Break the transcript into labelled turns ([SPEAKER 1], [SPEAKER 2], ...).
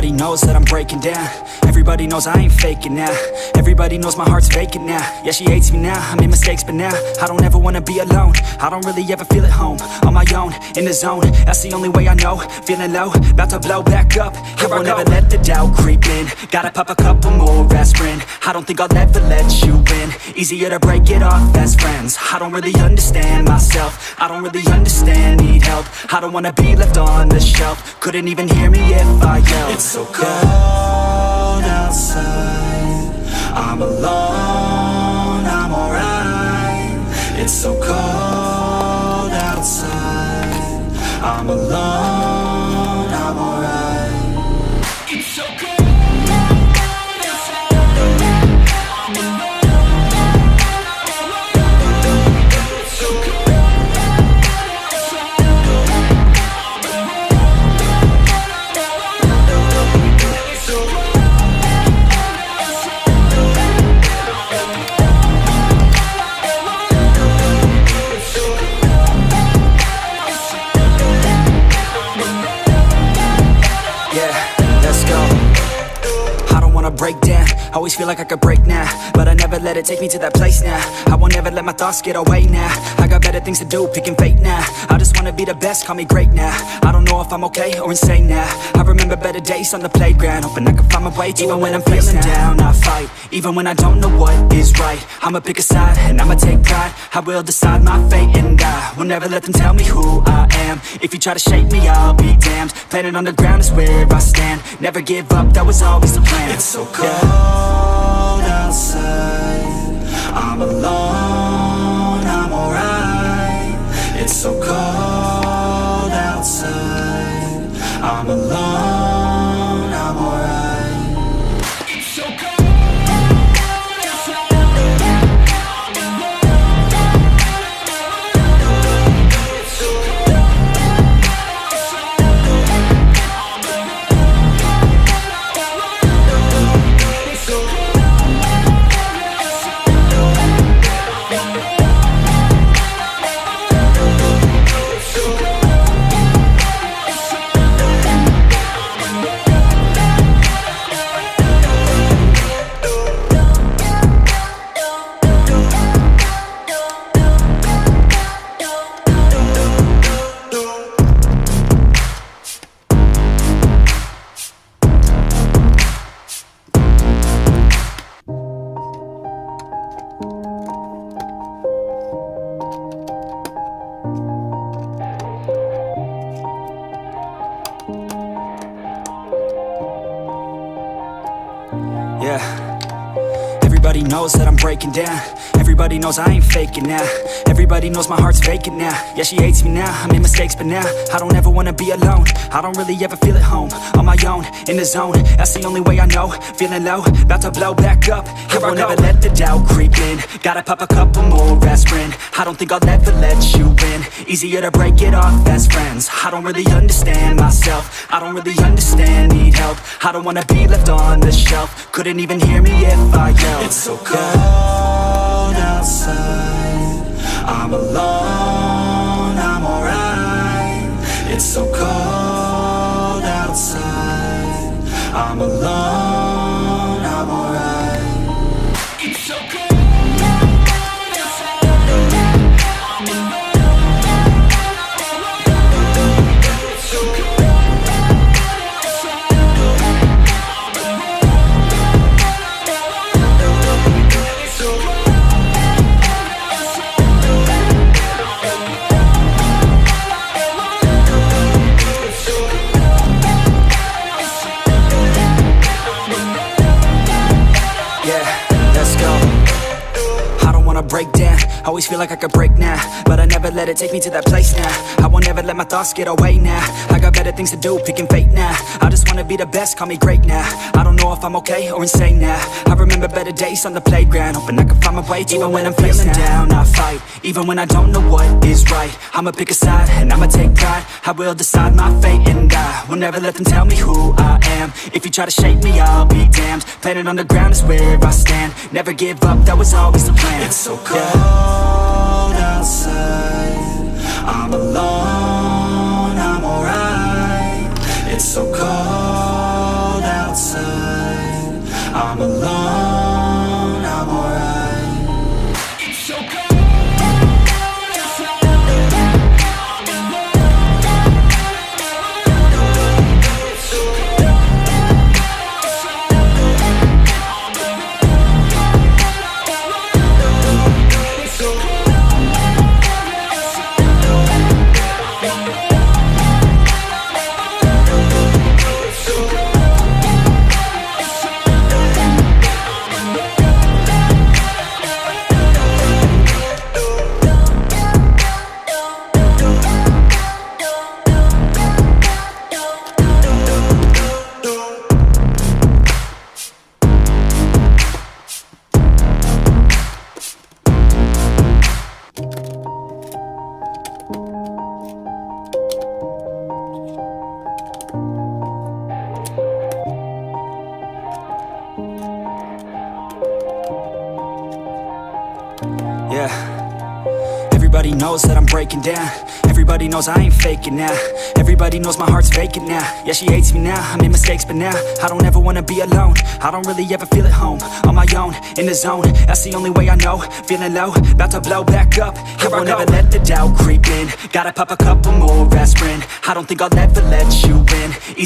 [SPEAKER 1] Everybody knows that I'm breaking down. Everybody knows I ain't faking now. Everybody knows my heart's vacant now. Yeah, she hates me now, I made mistakes, but now I don't ever wanna be alone. I don't really ever feel at home. On my own, in the zone, that's the only way I know. Feeling low, about to blow back up. Here I won't ever let the doubt creep in. Gotta pop a couple more aspirin. I don't think I'll ever let you in. Easier to break it off best friends. I don't really understand myself. I don't really understand, need help. I don't wanna be left on the shelf. Couldn't even hear me if I yelled. It's so cold outside, I'm alone, I'm alright. It's so cold outside, I'm alone, I'm alright. It's so cold. Break down, always feel like I could break now, but I never let it take me to that place now. I won't ever let my thoughts get away now. I got better things to do, picking fate now. I just wanna be the best, call me great now. I don't know if I'm okay or insane now. I remember better days on the playground, hoping I can find my way. Even when I'm feeling down, I fight. Even when I don't know what is right, I'ma pick a side and I'ma take pride. I will decide my fate and I will never let them tell me who I am. If you try to shake me, I'll be damned. Planet on the ground is where I stand. Never give up, that was always the plan. It's so cold outside, I'm alone, I'm alright. It's so cold outside, I'm alone, I'm alright. It's so cold. Yeah, everybody knows that I'm breaking down. Everybody knows I ain't faking now. Everybody knows my heart's vacant now. Yeah, she hates me now, I made mistakes, but now I don't ever wanna be alone. I don't really ever feel at home. On my own, in the zone, that's the only way I know. Feeling low, about to blow back up. Here I won't ever let the doubt creep in. Gotta pop a couple more aspirin. I don't think I'll ever let you in. Easier to break it off best friends. I don't really understand myself. I don't really understand, need help. I don't wanna be left on the shelf. Couldn't even hear me if I yelled. It's so cold outside, I'm alone, I'm alright. It's so cold outside, I'm alone, I'm alright. It's so cold. Break down, always feel like I could break now, but I never let it take me to that place now. I won't ever let my thoughts get away now. I got better things to do, picking fate now. I just wanna be the best, call me great now. I don't know if I'm okay or insane now. I remember better days on the playground, hoping I can find my way. Even when I'm feeling down, I fight. Even when I don't know what is right, I'ma pick a side and I'ma take pride. I will decide my fate and I will never let them tell me who I am. If you try to shake me, I'll be damned. Planet on the ground is where I stand. Never give up, that was always the plan. It's so cold outside, I'm alone, I'm alright. It's so cold I'm alone, I'm alright. So go. Yeah, everybody knows that I'm breaking down. Everybody knows I ain't faking now. Everybody knows my heart's vacant now. Yeah, she hates me now, I made mistakes but now I don't ever wanna be alone. I don't really ever feel at home. On my own, in the zone, that's the only way I know. Feeling low, about to blow back up. I won't ever let the doubt creep in. Gotta pop a couple more aspirin. I don't think I'll ever let you in.